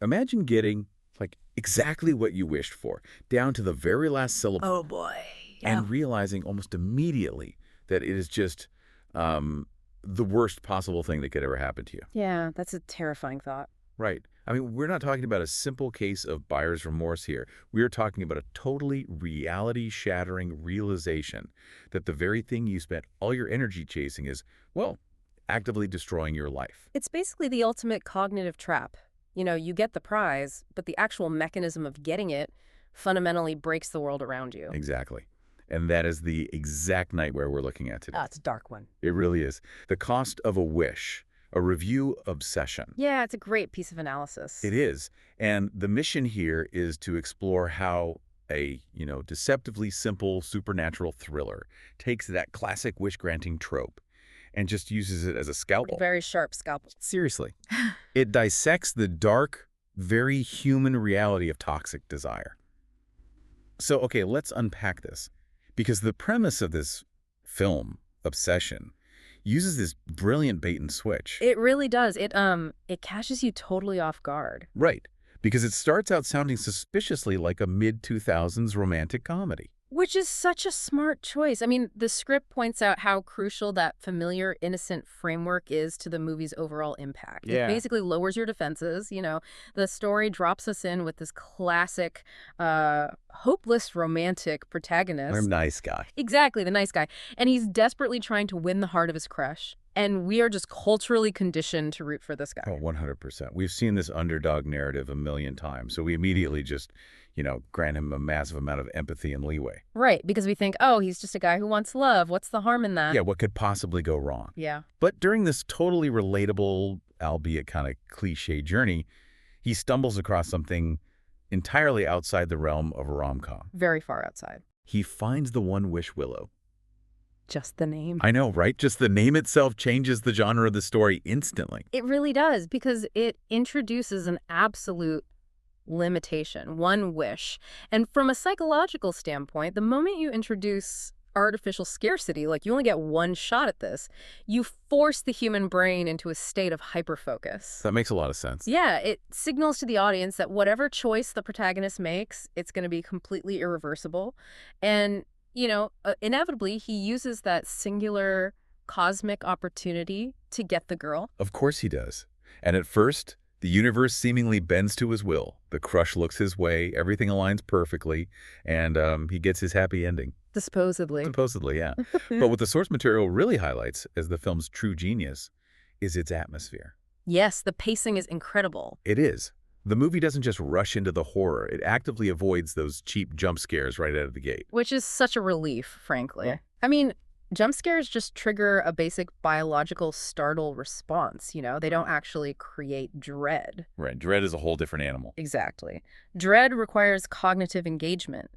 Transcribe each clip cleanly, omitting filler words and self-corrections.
Imagine getting, like, exactly what you wished for, down to the very last syllable, Oh boy. Yeah. and realizing almost immediately that it is just um, the worst possible thing that could ever happen to you. Yeah, that's a terrifying thought. Right. I mean, we're not talking about a simple case of buyer's remorse here. We are talking about a totally reality-shattering realization that the very thing you spent all your energy chasing is, well, actively destroying your life. It's basically the ultimate cognitive trap. You know, you get the prize, but the actual mechanism of getting it fundamentally breaks the world around you. Exactly. And that is the exact nightmare we're looking at today. It's a dark one. It really is. The Cost of a Wish, a review obsession. Yeah, it's a great piece of analysis. It is. And the mission here is to explore how a, deceptively simple supernatural thriller takes that classic wish-granting trope and just uses it as a scalpel. Very sharp scalpel. Seriously. It dissects the dark, very human reality of toxic desire. So, okay, let's unpack this. Because the premise of this film, Obsession, uses this brilliant bait and switch. It really does. It catches you totally off guard. Right. Because it starts out sounding suspiciously like a mid-2000s romantic comedy. Which is such a smart choice. I mean, the script points out how crucial that familiar, innocent framework is to the movie's overall impact. Yeah. It basically lowers your defenses. You know, the story drops us in with this classic, hopeless romantic protagonist. I'm a nice guy. Exactly, the nice guy. And he's desperately trying to win the heart of his crush. And we are just culturally conditioned to root for this guy. Oh, 100%. We've seen this underdog narrative a million times, so we immediately just, grant him a massive amount of empathy and leeway. Right, because we think, oh, he's just a guy who wants love. What's the harm in that? Yeah, what could possibly go wrong? Yeah. But during this totally relatable, albeit kind of cliche journey, he stumbles across something entirely outside the realm of a rom-com. Very far outside. He finds the one wish willow. Just the name. I know, right? Just the name itself changes the genre of the story instantly. It really does, because it introduces an absolute limitation, one wish. And from a psychological standpoint, the moment you introduce artificial scarcity, like you only get one shot at this, you force the human brain into a state of hyperfocus. That makes a lot of sense. Yeah, it signals to the audience that whatever choice the protagonist makes, it's going to be completely irreversible. And, inevitably, he uses that singular cosmic opportunity to get the girl. Of course he does. And at first, the universe seemingly bends to his will. The crush looks his way, everything aligns perfectly, and he gets his happy ending. Supposedly. Supposedly, yeah. But what the source material really highlights as the film's true genius is its atmosphere. Yes, the pacing is incredible. It is. The movie doesn't just rush into the horror. It actively avoids those cheap jump scares right out of the gate. Which is such a relief, frankly. Yeah. I mean, jump scares just trigger a basic biological startle response, They don't actually create dread. Right. Dread is a whole different animal. Exactly. Dread requires cognitive engagement.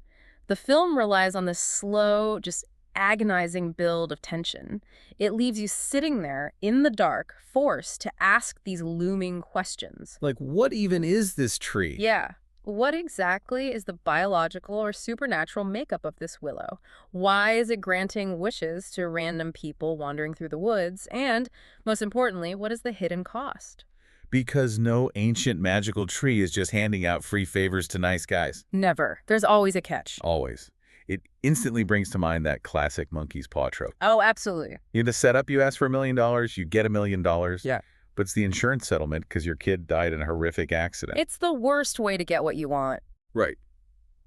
The film relies on this slow, just agonizing build of tension. It leaves you sitting there in the dark, forced to ask these looming questions. Like, what even is this tree? Yeah. What exactly is the biological or supernatural makeup of this willow? Why is it granting wishes to random people wandering through the woods? And, most importantly, what is the hidden cost? Because no ancient magical tree is just handing out free favors to nice guys. Never. There's always a catch. Always. It instantly brings to mind that classic monkey's paw trope. Oh, absolutely. You the setup, you ask for $1 million, you get $1 million. Yeah. But it's the insurance settlement because your kid died in a horrific accident. It's the worst way to get what you want. Right.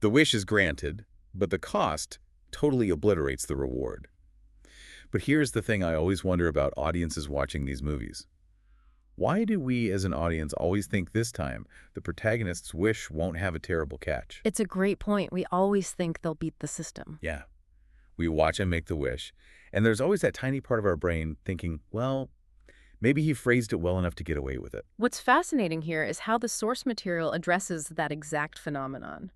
The wish is granted, but the cost totally obliterates the reward. But here's the thing I always wonder about audiences watching these movies. Why do we as an audience always think this time the protagonist's wish won't have a terrible catch? It's a great point. We always think they'll beat the system. Yeah. We watch him make the wish, and there's always that tiny part of our brain thinking, well, maybe he phrased it well enough to get away with it. What's fascinating here is how the source material addresses that exact phenomenon.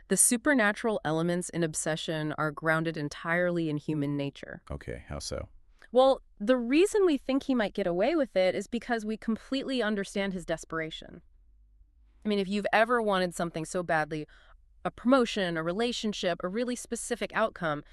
The supernatural elements in Obsession are grounded entirely in human nature. Okay, how so? Well, the reason we think he might get away with it is because we completely understand his desperation. I mean, if you've ever wanted something so badly, a promotion, a relationship, a really specific outcome,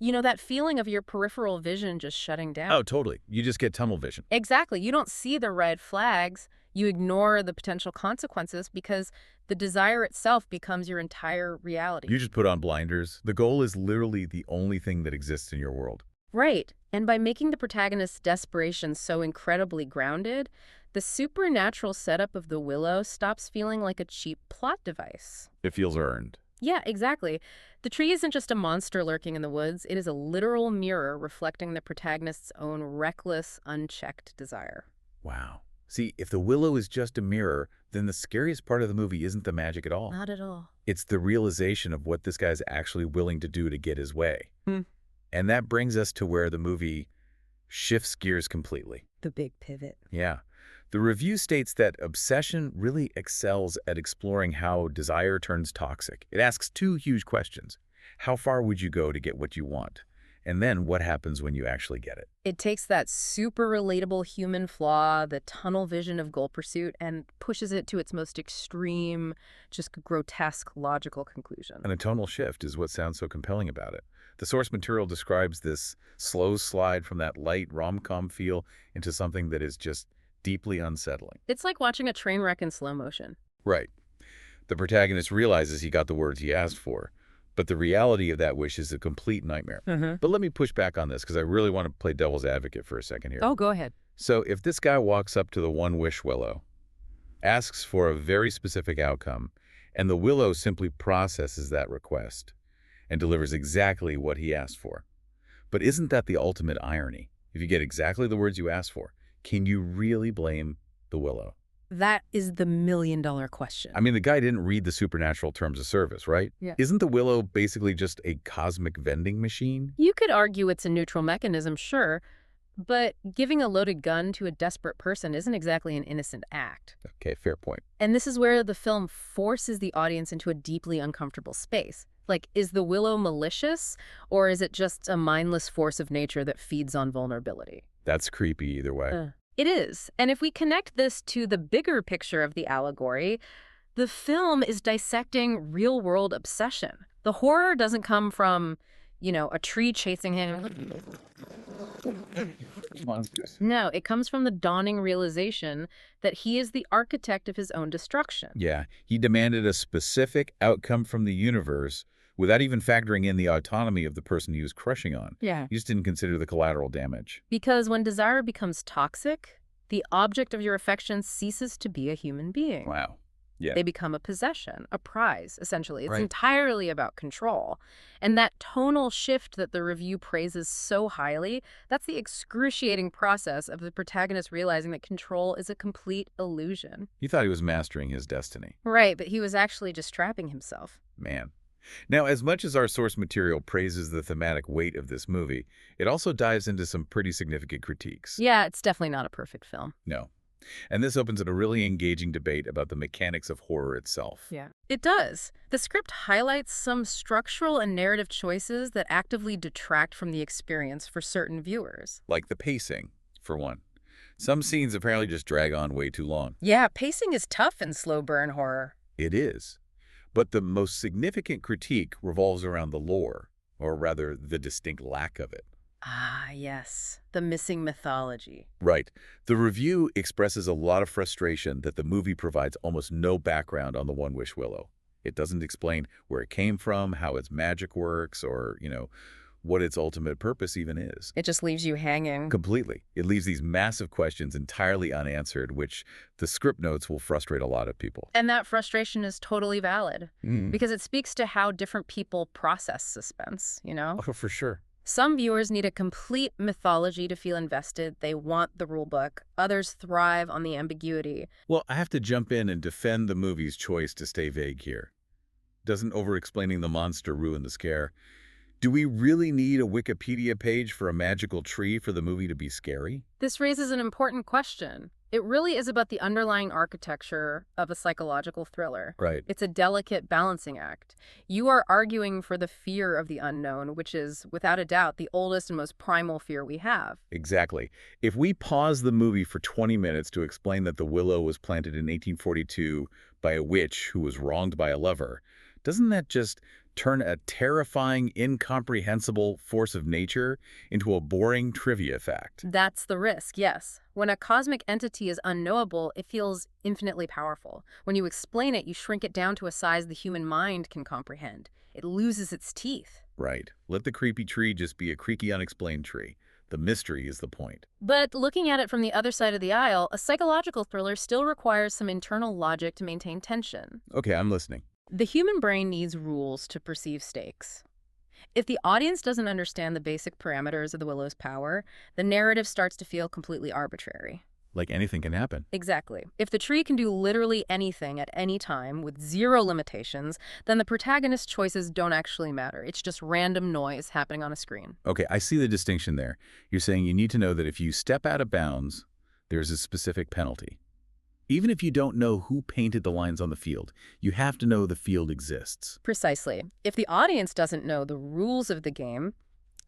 that feeling of your peripheral vision just shutting down. Oh, totally. You just get tunnel vision. Exactly. You don't see the red flags. You ignore the potential consequences because the desire itself becomes your entire reality. You just put on blinders. The goal is literally the only thing that exists in your world. Right. And by making the protagonist's desperation so incredibly grounded, the supernatural setup of the willow stops feeling like a cheap plot device. It feels earned. Yeah, exactly. The tree isn't just a monster lurking in the woods. It is a literal mirror reflecting the protagonist's own reckless, unchecked desire. Wow. See, if the willow is just a mirror, then the scariest part of the movie isn't the magic at all. Not at all. It's the realization of what this guy's actually willing to do to get his way. Hmm. And that brings us to where the movie shifts gears completely. The big pivot. Yeah. The review states that Obsession really excels at exploring how desire turns toxic. It asks two huge questions. How far would you go to get what you want? And then what happens when you actually get it? It takes that super relatable human flaw, the tunnel vision of goal pursuit, and pushes it to its most extreme, just grotesque, logical conclusion. And a tonal shift is what sounds so compelling about it. The source material describes this slow slide from that light rom-com feel into something that is just deeply unsettling. It's like watching a train wreck in slow motion. Right. The protagonist realizes he got the words he asked for, but the reality of that wish is a complete nightmare. But let me push back on this because I really want to play devil's advocate for a second here. Oh, go ahead. So if this guy walks up to the one wish willow, asks for a very specific outcome, and the willow simply processes that request and delivers exactly what he asked for. But isn't that the ultimate irony? If you get exactly the words you asked for, can you really blame the willow? That is the million-dollar question. I mean, the guy didn't read the supernatural terms of service, right? Yeah. Isn't the willow basically just a cosmic vending machine? You could argue it's a neutral mechanism, sure, but giving a loaded gun to a desperate person isn't exactly an innocent act. Okay, fair point. And this is where the film forces the audience into a deeply uncomfortable space. Like, is the willow malicious, or is it just a mindless force of nature that feeds on vulnerability? That's creepy either way. It is. And if we connect this to the bigger picture of the allegory, the film is dissecting real-world obsession. The horror doesn't come from, a tree chasing him. No, it comes from the dawning realization that he is the architect of his own destruction. Yeah, he demanded a specific outcome from the universe without even factoring in the autonomy of the person he was crushing on. Yeah. He just didn't consider the collateral damage. Because when desire becomes toxic, the object of your affection ceases to be a human being. Wow. Yeah. They become a possession, a prize, essentially. It's Right. entirely about control. And that tonal shift that the review praises so highly, that's the excruciating process of the protagonist realizing that control is a complete illusion. He thought he was mastering his destiny. Right, but he was actually just trapping himself. Man. Now, as much as our source material praises the thematic weight of this movie, it also dives into some pretty significant critiques. Yeah, it's definitely not a perfect film. No. And this opens up a really engaging debate about the mechanics of horror itself. Yeah. It does. The script highlights some structural and narrative choices that actively detract from the experience for certain viewers. Like the pacing, for one. Some scenes apparently just drag on way too long. Yeah, pacing is tough in slow burn horror. It is. But the most significant critique revolves around the lore, or rather, the distinct lack of it. Ah, yes. The missing mythology. Right. The review expresses a lot of frustration that the movie provides almost no background on the One Wish Willow. It doesn't explain where it came from, how its magic works, or, what its ultimate purpose even is. It just leaves you hanging. Completely. It leaves these massive questions entirely unanswered, which the script notes will frustrate a lot of people. And that frustration is totally valid because it speaks to how different people process suspense, Oh, for sure. Some viewers need a complete mythology to feel invested. They want the rulebook. Others thrive on the ambiguity. Well, I have to jump in and defend the movie's choice to stay vague here. Doesn't over-explaining the monster ruin the scare? Do we really need a Wikipedia page for a magical tree for the movie to be scary? This raises an important question. It really is about the underlying architecture of a psychological thriller. Right. It's a delicate balancing act. You are arguing for the fear of the unknown, which is, without a doubt, the oldest and most primal fear we have. Exactly. If we pause the movie for 20 minutes to explain that the willow was planted in 1842 by a witch who was wronged by a lover, Doesn't that just turn a terrifying, incomprehensible force of nature into a boring trivia fact? That's the risk, yes. When a cosmic entity is unknowable, it feels infinitely powerful. When you explain it, you shrink it down to a size the human mind can comprehend. It loses its teeth. Right. Let the creepy tree just be a creaky, unexplained tree. The mystery is the point. But looking at it from the other side of the aisle, a psychological thriller still requires some internal logic to maintain tension. Okay, I'm listening. The human brain needs rules to perceive stakes. If the audience doesn't understand the basic parameters of the willow's power, the narrative starts to feel completely arbitrary. Like anything can happen. Exactly. If the tree can do literally anything at any time with zero limitations, then the protagonist's choices don't actually matter. It's just random noise happening on a screen. Okay, I see the distinction there. You're saying you need to know that if you step out of bounds, there's a specific penalty. Even if you don't know who painted the lines on the field, you have to know the field exists. Precisely. If the audience doesn't know the rules of the game,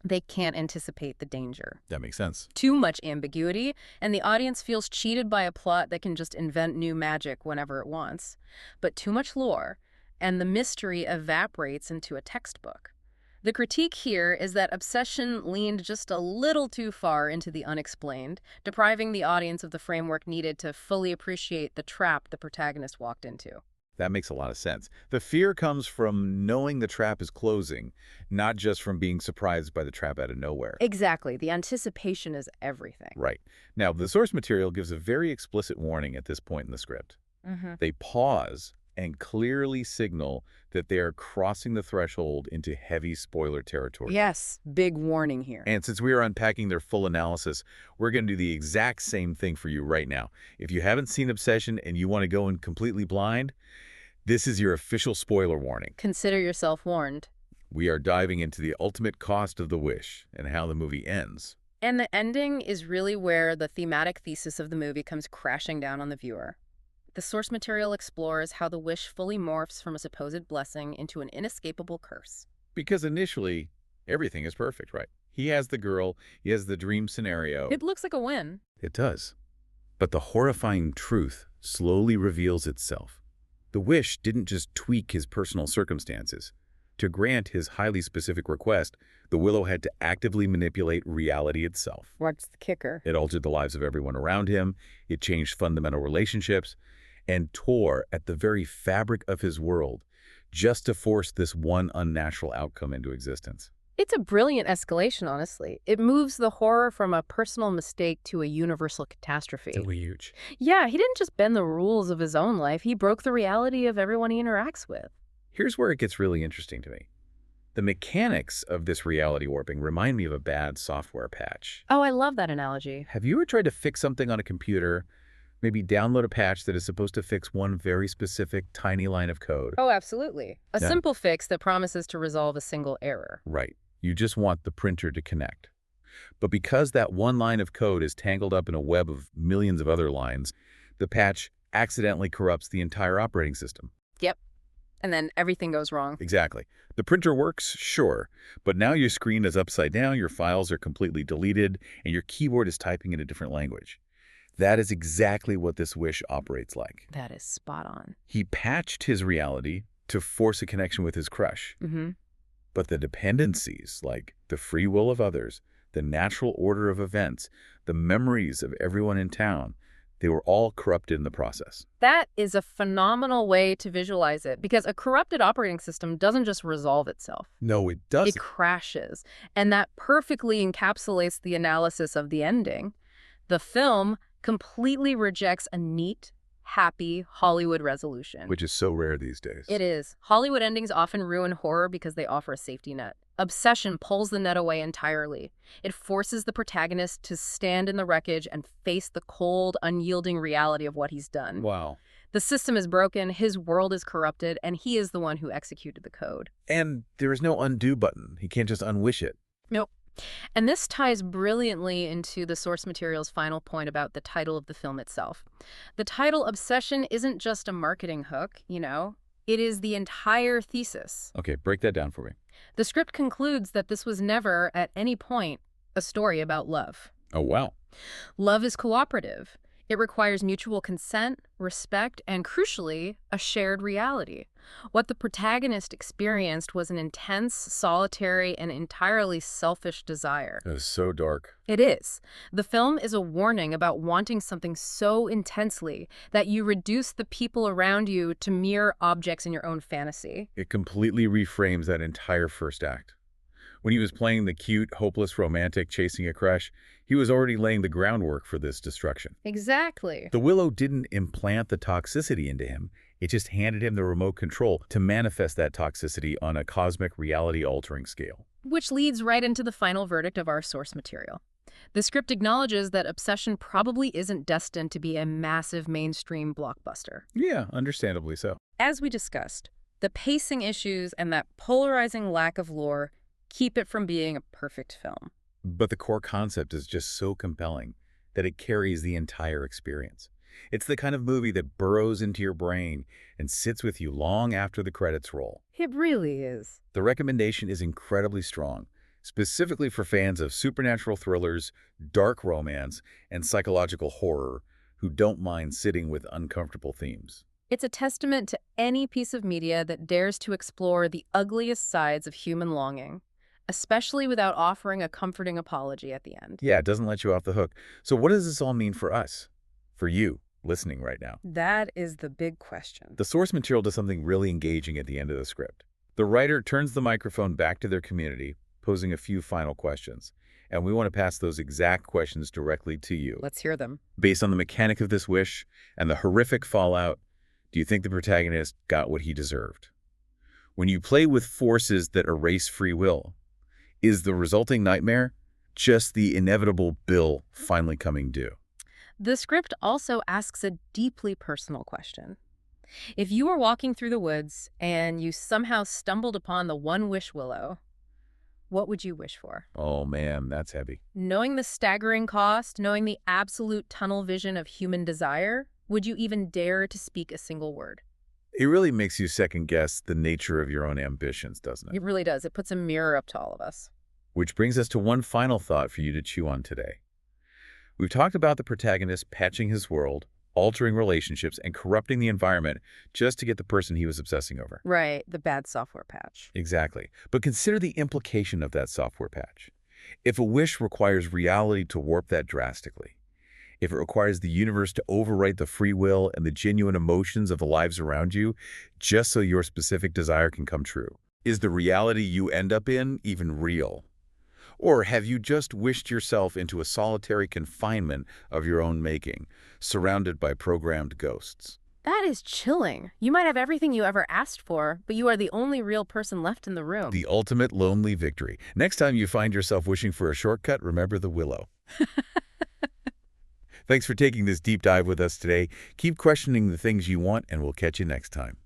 they can't anticipate the danger. That makes sense. Too much ambiguity, and the audience feels cheated by a plot that can just invent new magic whenever it wants. But too much lore, and the mystery evaporates into a textbook. The critique here is that Obsession leaned just a little too far into the unexplained, depriving the audience of the framework needed to fully appreciate the trap the protagonist walked into. That makes a lot of sense. The fear comes from knowing the trap is closing, not just from being surprised by the trap out of nowhere. Exactly. The anticipation is everything. Right. Now, the source material gives a very explicit warning at this point in the script. They pause and clearly signal that they are crossing the threshold into heavy spoiler territory. Yes, big warning here. And since we are unpacking their full analysis, we're going to do the exact same thing for you right now. If you haven't seen Obsession and you want to go in completely blind, this is your official spoiler warning. Consider yourself warned. We are diving into the ultimate cost of the wish and how the movie ends. And the ending is really where the thematic thesis of the movie comes crashing down on the viewer. The source material explores how the wish fully morphs from a supposed blessing into an inescapable curse. Because initially, everything is perfect, right? He has the girl, he has the dream scenario. It looks like a win. It does. But the horrifying truth slowly reveals itself. The wish didn't just tweak his personal circumstances. To grant his highly specific request, the Willow had to actively manipulate reality itself. What's the kicker? It altered the lives of everyone around him, it changed fundamental relationships, and tore at the very fabric of his world just to force this one unnatural outcome into existence. It's a brilliant escalation, honestly. It moves the horror from a personal mistake to a universal catastrophe. It's really huge. Yeah, he didn't just bend the rules of his own life. He broke the reality of everyone he interacts with. Here's where it gets really interesting to me. The mechanics of this reality warping remind me of a bad software patch. Oh, I love that analogy. Have you ever tried to fix something on a computer, maybe download a patch that is supposed to fix one very specific tiny line of code? Oh, absolutely. A Yeah. simple fix that promises to resolve a single error. Right. You just want the printer to connect. But because that one line of code is tangled up in a web of millions of other lines, the patch accidentally corrupts the entire operating system. Yep. And then everything goes wrong. Exactly. The printer works, sure, but now your screen is upside down, your files are completely deleted, and your keyboard is typing in a different language. That is exactly what this wish operates like. That is spot on. He patched his reality to force a connection with his crush. Mm-hmm. But the dependencies, like the free will of others, the natural order of events, the memories of everyone in town, they were all corrupted in the process. That is a phenomenal way to visualize it, because a corrupted operating system doesn't just resolve itself. No, it It doesn't. crashes. And that perfectly encapsulates the analysis of the ending. The film completely rejects a neat, happy Hollywood resolution. Which is so rare these days. It is. Hollywood endings often ruin horror because they offer a safety net. Obsession pulls the net away entirely. It forces the protagonist to stand in the wreckage and face the cold, unyielding reality of what he's done. Wow. The system is broken, his world is corrupted, and he is the one who executed the code. And there is no undo button. He can't just unwish it. Nope. And this ties brilliantly into the source material's final point about the title of the film itself. The title Obsession isn't just a marketing hook, you know. It is the entire thesis. Okay, break that down for me. The script concludes that this was never, at any point, a story about love. Oh, wow. Love is cooperative. It requires mutual consent, respect, and crucially, a shared reality. What the protagonist experienced was an intense, solitary, and entirely selfish desire. It was so dark. It is. The film is a warning about wanting something so intensely that you reduce the people around you to mere objects in your own fantasy. It completely reframes that entire first act. When he was playing the cute, hopeless romantic chasing a crush, he was already laying the groundwork for this destruction. Exactly. The Willow didn't implant the toxicity into him. It just handed him the remote control to manifest that toxicity on a cosmic reality-altering scale. Which leads right into the final verdict of our source material. The script acknowledges that Obsession probably isn't destined to be a massive mainstream blockbuster. Yeah, understandably so. As we discussed, the pacing issues and that polarizing lack of lore keep it from being a perfect film. But the core concept is just so compelling that it carries the entire experience. It's the kind of movie that burrows into your brain and sits with you long after the credits roll. It really is. The recommendation is incredibly strong, specifically for fans of supernatural thrillers, dark romance, and psychological horror who don't mind sitting with uncomfortable themes. It's a testament to any piece of media that dares to explore the ugliest sides of human longing, especially without offering a comforting apology at the end. Yeah, it doesn't let you off the hook. So what does this all mean for us? For you, listening right now? That is the big question. The source material does something really engaging at the end of the script. The writer turns the microphone back to their community, posing a few final questions. And we want to pass those exact questions directly to you. Let's hear them. Based on the mechanic of this wish and the horrific fallout, do you think the protagonist got what he deserved? When you play with forces that erase free will, is the resulting nightmare just the inevitable bill finally coming due? The script also asks a deeply personal question. If you were walking through the woods and you somehow stumbled upon the One-Wish Willow, what would you wish for? Oh man, that's heavy. Knowing the staggering cost, knowing the absolute tunnel vision of human desire, would you even dare to speak a single word? It really makes you second-guess the nature of your own ambitions, doesn't it? It really does. It puts a mirror up to all of us. Which brings us to one final thought for you to chew on today. We've talked about the protagonist patching his world, altering relationships, and corrupting the environment just to get the person he was obsessing over. Right, the bad software patch. Exactly. But consider the implication of that software patch. If a wish requires reality to warp that drastically, if it requires the universe to overwrite the free will and the genuine emotions of the lives around you just so your specific desire can come true, is the reality you end up in even real? Or have you just wished yourself into a solitary confinement of your own making, surrounded by programmed ghosts? That is chilling. You might have everything you ever asked for, but you are the only real person left in the room. The ultimate lonely victory. Next time you find yourself wishing for a shortcut, remember the Willow. Thanks for taking this deep dive with us today. Keep questioning the things you want, and we'll catch you next time.